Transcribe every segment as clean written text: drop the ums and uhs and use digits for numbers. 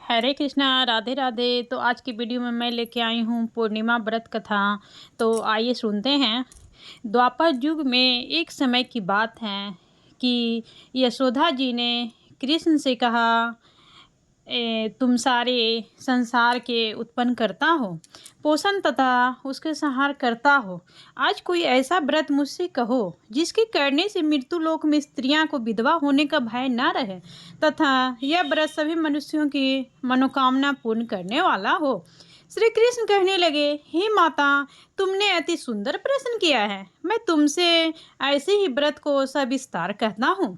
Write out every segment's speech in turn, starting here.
हरे कृष्णा, राधे राधे। तो आज की वीडियो में मैं लेके आई हूँ पूर्णिमा व्रत कथा। तो आइए सुनते हैं। द्वापर युग में एक समय की बात है कि यशोदा जी ने कृष्ण से कहा, तुम सारे संसार के उत्पन्न करता हो, पोषण तथा उसके संहार करता हो। आज कोई ऐसा व्रत मुझसे कहो जिसके करने से मृत्यु लोक में स्त्रियां को विधवा होने का भय न रहे, तथा यह व्रत सभी मनुष्यों की मनोकामना पूर्ण करने वाला हो। श्री कृष्ण कहने लगे, हे माता, तुमने अति सुंदर प्रश्न किया है। मैं तुमसे ऐसे ही व्रत को सविस्तार कहता हूँ।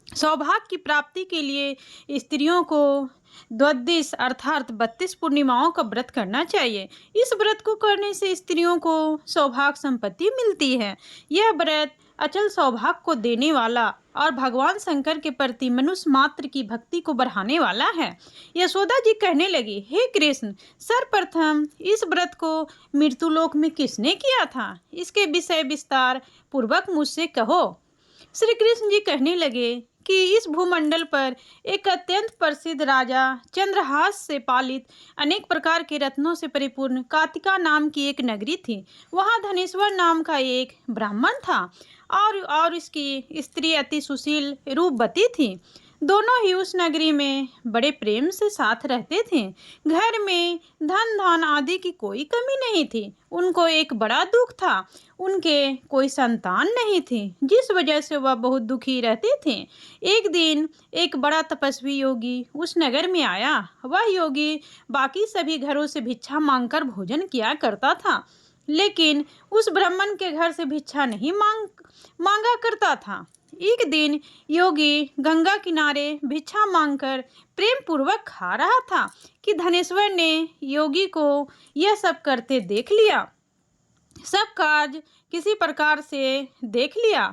सौभाग्य की प्राप्ति के लिए स्त्रियों को द्वादश अर्थात 32 पूर्णिमाओं का व्रत करना चाहिए। इस व्रत को करने से स्त्रियों को सौभाग्य संपत्ति मिलती है। यह व्रत अचल सौभाग्य को देने वाला और भगवान शंकर के प्रति मनुष्य मात्र की भक्ति को बढ़ाने वाला है। यशोदा जी कहने लगी, हे कृष्ण, सर्वप्रथम इस व्रत को मृत्युलोक में किसने किया था? इसके विषय विस्तार पूर्वक मुझसे कहो। श्री कृष्ण जी कहने लगे कि इस भूमंडल पर एक अत्यंत प्रसिद्ध राजा चंद्रहास से पालित अनेक प्रकार के रत्नों से परिपूर्ण कातिका नाम की एक नगरी थी। वहाँ धनेश्वर नाम का एक ब्राह्मण था और इसकी स्त्री अति सुशील रूपवती थी। दोनों ही उस नगरी में बड़े प्रेम से साथ रहते थे। घर में धन धान आदि की कोई कमी नहीं थी। उनको एक बड़ा दुख था, उनके कोई संतान नहीं थी, जिस वजह से वह बहुत दुखी रहते थे। एक दिन एक बड़ा तपस्वी योगी उस नगर में आया। वह योगी बाकी सभी घरों से भिक्षा मांगकर भोजन किया करता था, लेकिन उस ब्राह्मण के घर से भिक्षा नहीं मांगा करता था। एक दिन योगी गंगा किनारे भिक्षा मांगकर प्रेम पूर्वक खा रहा था कि धनेश्वर ने योगी को यह सब करते देख लिया। सब कार्य किसी प्रकार से देख लिया।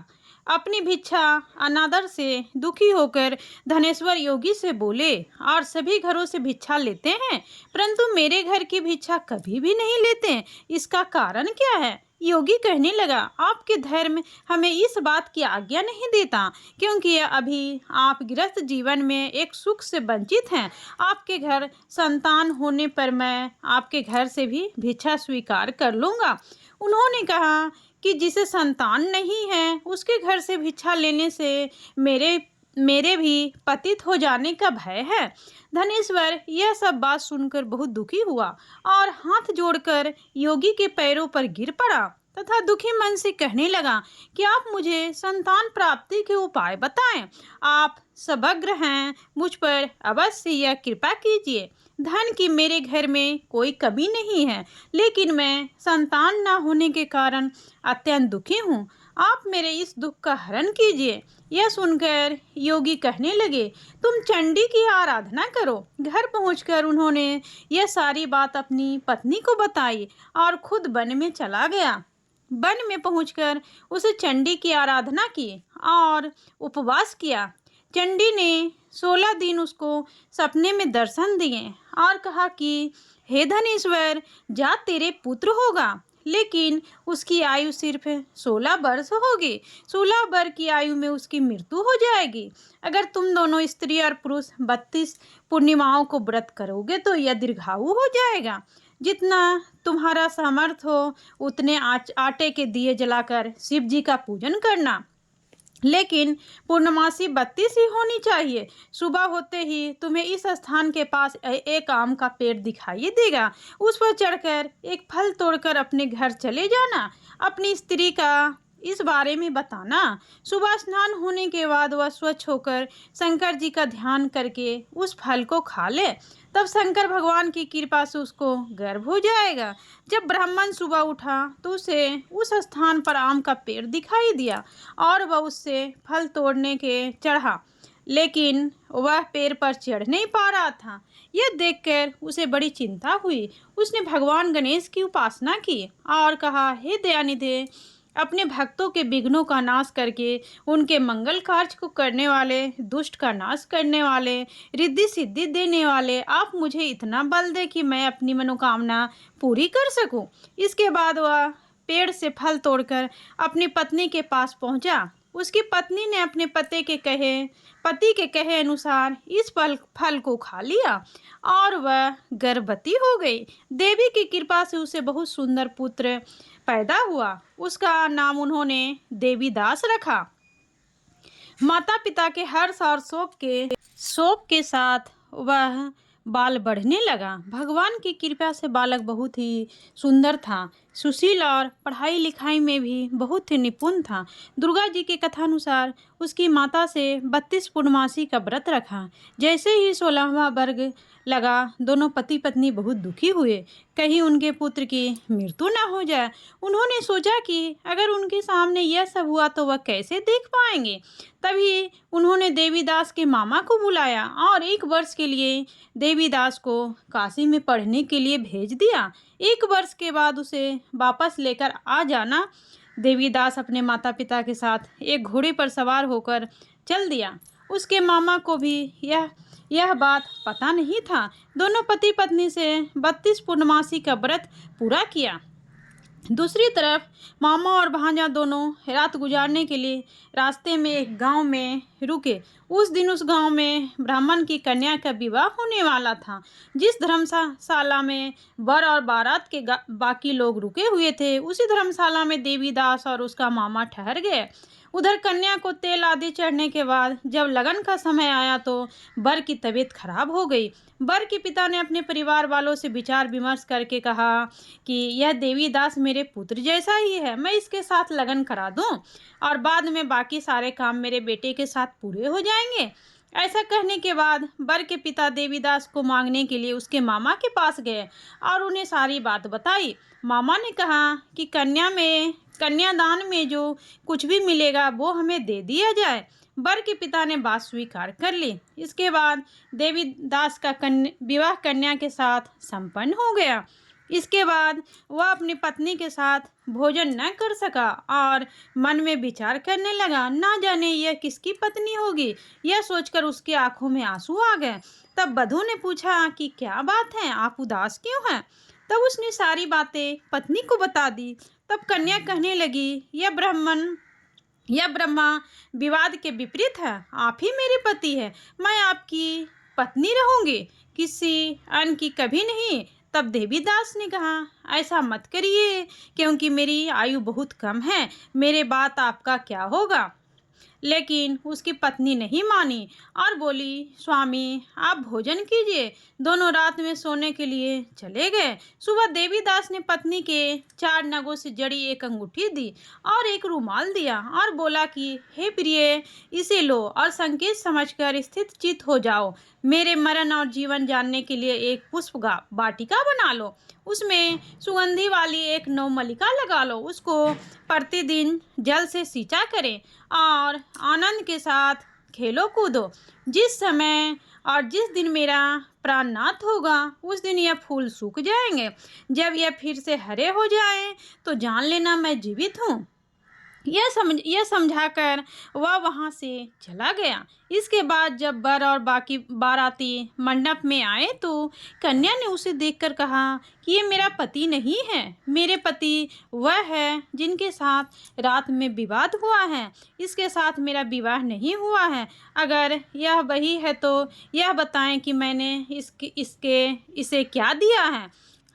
अपनी भिक्षा अनादर से दुखी होकर धनेश्वर योगी से बोले, और सभी घरों से भिक्षा लेते हैं, परंतु मेरे घर की भिक्षा कभी भी नहीं लेते, इसका कारण क्या है? योगी कहने लगा, आपके धर्म हमें इस बात की आज्ञा नहीं देता, क्योंकि अभी आप गृहस्थ जीवन में एक सुख से वंचित हैं। आपके घर संतान होने पर मैं आपके घर से भी भिक्षा स्वीकार कर लूँगा। उन्होंने कहा कि जिसे संतान नहीं है उसके घर से भिक्षा लेने से मेरे भी पतित हो जाने का भय है। धनेश्वर यह सब बात सुनकर बहुत दुखी हुआ और हाथ जोड़कर योगी के पैरों पर गिर पड़ा तथा दुखी मन से कहने लगा कि आप मुझे संतान प्राप्ति के उपाय बताएं। आप सर्वज्ञ हैं, मुझ पर अवश्य यह कृपा कीजिए। धन की मेरे घर में कोई कमी नहीं है, लेकिन मैं संतान न होने के कारण अत्यंत दुखी हूँ। आप मेरे इस दुख का हरण कीजिए। यह सुनकर योगी कहने लगे, तुम चंडी की आराधना करो। घर पहुंचकर उन्होंने यह सारी बात अपनी पत्नी को बताई और खुद वन में चला गया। वन में पहुंचकर उसे चंडी की आराधना की और उपवास किया। चंडी ने 16 दिन उसको सपने में दर्शन दिए और कहा कि हे धनेश्वर, जा तेरे पुत्र होगा, लेकिन उसकी आयु सिर्फ 16 वर्ष होगी। 16 वर्ष की आयु में उसकी मृत्यु हो जाएगी। अगर तुम दोनों स्त्री और पुरुष 32 पूर्णिमाओं को व्रत करोगे तो यह दीर्घायु हो जाएगा। जितना तुम्हारा सामर्थ्य हो उतने आटे के दिए जलाकर शिव जी का पूजन करना, लेकिन पूर्णमासी 32 ही होनी चाहिए। सुबह होते ही तुम्हें इस स्थान के पास एक आम का पेड़ दिखाई देगा। उस पर चढ़कर एक फल तोड़कर अपने घर चले जाना। अपनी स्त्री का इस बारे में बताना। सुबह स्नान होने के बाद वह स्वच्छ होकर शंकर जी का ध्यान करके उस फल को खा ले, तब शंकर भगवान की कृपा से उसको गर्भ हो जाएगा। जब ब्राह्मण सुबह उठा तो उसे उस स्थान पर आम का पेड़ दिखाई दिया और वह उससे फल तोड़ने के चढ़ा, लेकिन वह पेड़ पर चढ़ नहीं पा रहा था। यह देखकर उसे बड़ी चिंता हुई। उसने भगवान गणेश की उपासना की और कहा, हे दयानिधे, अपने भक्तों के विघ्नों का नाश करके उनके मंगल कार्य को करने वाले, दुष्ट का नाश करने वाले, रिद्धि सिद्धि देने वाले, आप मुझे इतना बल दे कि मैं अपनी मनोकामना पूरी कर सकूं। इसके बाद वह पेड़ से फल तोड़कर अपनी पत्नी के पास पहुंचा। उसकी पत्नी ने अपने पति के कहे अनुसार इस फल को खा लिया और वह गर्भवती हो गई। देवी की कृपा से उसे बहुत सुंदर पुत्र पैदा हुआ। उसका नाम उन्होंने देवीदास रखा। माता पिता के हर्ष और शोक के साथ वह बाल बढ़ने लगा। भगवान की कृपा से बालक बहुत ही सुंदर था, सुशील और पढ़ाई लिखाई में भी बहुत ही निपुण था। दुर्गा जी के कथानुसार उसकी माता से 32 पूर्णमासी का व्रत रखा। जैसे ही 16वां वर्ग लगा, दोनों पति पत्नी बहुत दुखी हुए, कहीं उनके पुत्र की मृत्यु न हो जाए। उन्होंने सोचा कि अगर उनके सामने यह सब हुआ तो वह कैसे देख पाएंगे। तभी उन्होंने देवीदास के मामा को बुलाया और 1 वर्ष के लिए देवीदास को काशी में पढ़ने के लिए भेज दिया। 1 वर्ष के बाद उसे वापस लेकर आ जाना। देवीदास अपने माता पिता के साथ एक घोड़े पर सवार होकर चल दिया। उसके मामा को भी यह बात पता नहीं था। दोनों पति पत्नी से 32 पूर्णमासी का व्रत पूरा किया। दूसरी तरफ मामा और भांजा दोनों रात गुजारने के लिए रास्ते में एक गांव में रुके। उस दिन उस गांव में ब्राह्मण की कन्या का विवाह होने वाला था। जिस धर्मशाला में वर और बारात के बाकी लोग रुके हुए थे, उसी धर्मशाला में देवीदास और उसका मामा ठहर गए। उधर कन्या को तेल आदि चढ़ने के बाद जब लगन का समय आया तो वर की तबीयत खराब हो गई। वर के पिता ने अपने परिवार वालों से विचार विमर्श करके कहा कि यह देवीदास मेरे पुत्र जैसा ही है, मैं इसके साथ लगन करा दूं और बाद में बाकी सारे काम मेरे बेटे के साथ पूरे हो जाएंगे। ऐसा कहने के बाद वर के पिता देवीदास को मांगने के लिए उसके मामा के पास गए और उन्हें सारी बात बताई। मामा ने कहा कि कन्यादान में जो कुछ भी मिलेगा वो हमें दे दिया जाए। वर के पिता ने बात स्वीकार कर ली। इसके बाद देवीदास का विवाह कन्या के साथ संपन्न हो गया। इसके बाद वह अपनी पत्नी के साथ भोजन न कर सका और मन में विचार करने लगा, ना जाने यह किसकी पत्नी होगी। यह सोचकर उसकी आंखों में आंसू आ गए। तब वधू ने पूछा कि क्या बात है, आप उदास क्यों हैं? तब उसने सारी बातें पत्नी को बता दी। तब कन्या कहने लगी, यह ब्रह्मा विवाद के विपरीत है। आप ही मेरे पति है, मैं आपकी पत्नी रहूंगी, किसी अन्य की कभी नहीं। तब देवीदास ने कहा, ऐसा मत करिए, क्योंकि मेरी आयु बहुत कम है, मेरे बात आपका क्या होगा। लेकिन उसकी पत्नी नहीं मानी और बोली, स्वामी आप भोजन कीजिए। दोनों रात में सोने के लिए चले गए। सुबह देवीदास ने पत्नी के 4 नगों से जड़ी एक अंगूठी दी और एक रुमाल दिया और बोला कि हे प्रिय, इसे लो और संकेत समझकर स्थित चित हो जाओ। मेरे मरण और जीवन जानने के लिए एक पुष्प वाटिका बना लो, उसमें सुगंधी वाली एक नवमल्लिका लगा लो, उसको प्रतिदिन जल से सींचा करें और आनंद के साथ खेलो कूदो। जिस समय और जिस दिन मेरा प्राणनाथ होगा उस दिन यह फूल सूख जाएंगे। जब यह फिर से हरे हो जाएं तो जान लेना मैं जीवित हूँ। यह समझाकर वह वहाँ से चला गया। इसके बाद जब वर और बाकी बाराती मंडप में आए तो कन्या ने उसे देखकर कहा कि ये मेरा पति नहीं है, मेरे पति वह है जिनके साथ रात में विवाद हुआ है। इसके साथ मेरा विवाह नहीं हुआ है। अगर यह वही है तो यह बताएं कि मैंने इसे क्या दिया है,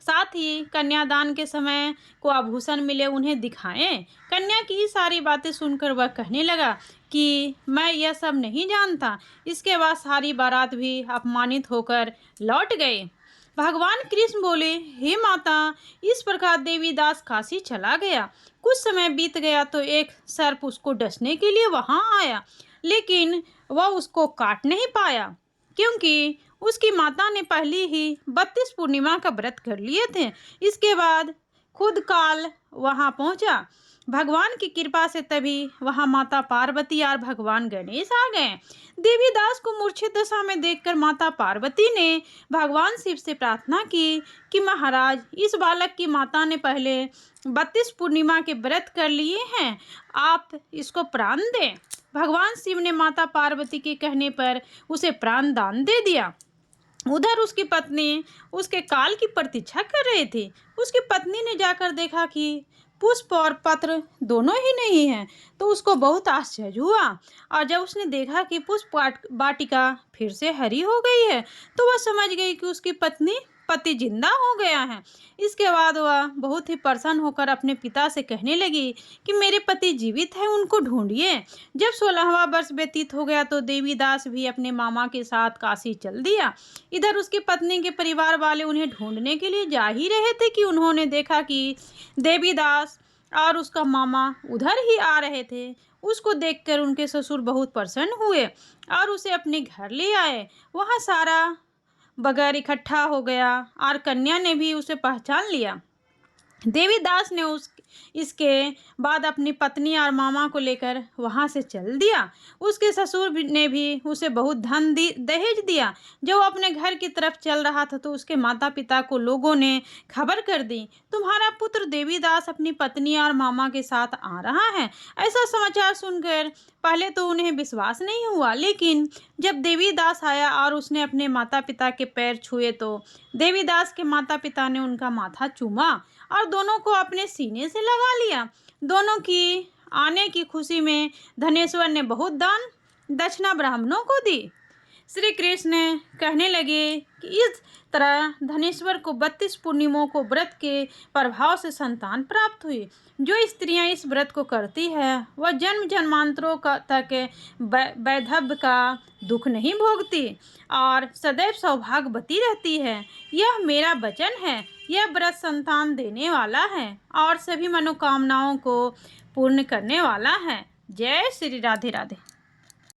साथ ही कन्यादान के समय को आभूषण मिले उन्हें दिखाएं। कन्या की सारी बातें सुनकर वह कहने लगा कि मैं यह सब नहीं जानता। इसके बाद सारी बारात भी अपमानित होकर लौट गए। भगवान कृष्ण बोले, हे माता, इस प्रकार देवीदास काशी चला गया। कुछ समय बीत गया तो एक सर्प उसको डसने के लिए वहां आया, लेकिन वह उसको काट नहीं पाया क्योंकि उसकी माता ने पहले ही 32 पूर्णिमा का व्रत कर लिए थे। इसके बाद खुद काल वहां पहुंचा। भगवान की कृपा से तभी वहां माता पार्वती और भगवान गणेश आ गए। देवीदास को मूर्छित दशा में देखकर माता पार्वती ने भगवान शिव से प्रार्थना की कि महाराज, इस बालक की माता ने पहले 32 पूर्णिमा के व्रत कर लिए हैं, आप इसको प्राण दें। भगवान शिव ने माता पार्वती के कहने पर उसे प्राण दान दे दिया। उधर उसकी पत्नी उसके काल की प्रतीक्षा कर रही थी। उसकी पत्नी ने जाकर देखा कि पुष्प और पत्र दोनों ही नहीं हैं। तो उसको बहुत आश्चर्य हुआ, और जब उसने देखा कि पुष्प वाटिका फिर से हरी हो गई है, तो वह समझ गई कि उसकी पति जिंदा हो गया है। इसके बाद वह बहुत ही प्रसन्न होकर अपने पिता से कहने लगी कि मेरे पति जीवित हैं, उनको ढूंढिए। जब 16वां वर्ष व्यतीत हो गया तो देवीदास भी अपने मामा के साथ काशी चल दिया। इधर उसकी पत्नी के परिवार वाले उन्हें ढूंढने के लिए जा ही रहे थे कि उन्होंने देखा कि देवीदास और उसका मामा उधर ही आ रहे थे। उसको देखकर उनके ससुर बहुत प्रसन्न हुए और उसे अपने घर ले आए। वहाँ सारा बगैर इकट्ठा हो गया और कन्या ने भी उसे पहचान लिया। देवीदास ने इसके बाद अपनी पत्नी और मामा को लेकर वहाँ से चल दिया। उसके ससुर ने भी उसे बहुत धन दहेज दिया। जब वो अपने घर की तरफ चल रहा था तो उसके माता पिता को लोगों ने खबर कर दी, तुम्हारा पुत्र देवीदास अपनी पत्नी और मामा के साथ आ रहा है। ऐसा समाचार सुनकर पहले तो उन्हें विश्वास नहीं हुआ, लेकिन जब देवीदास आया और उसने अपने माता पिता के पैर छुए तो देवीदास के माता पिता ने उनका माथा चूमा और दोनों को अपने सीने से लगा लिया। दोनों की आने की खुशी में धनेश्वर ने बहुत दान दक्षिणा ब्राह्मणों को दी। श्री कृष्ण कहने लगे कि इस तरह धनेश्वर को 32 पूर्णिमाओं को व्रत के प्रभाव से संतान प्राप्त हुई। जो स्त्रियां इस व्रत को करती है वह जन्म जन्मांतरों तक वैधव्य का दुख नहीं भोगती और सदैव सौभाग्यवती रहती है। यह मेरा वचन है। यह व्रत संतान देने वाला है और सभी मनोकामनाओं को पूर्ण करने वाला है। जय श्री राधे राधे।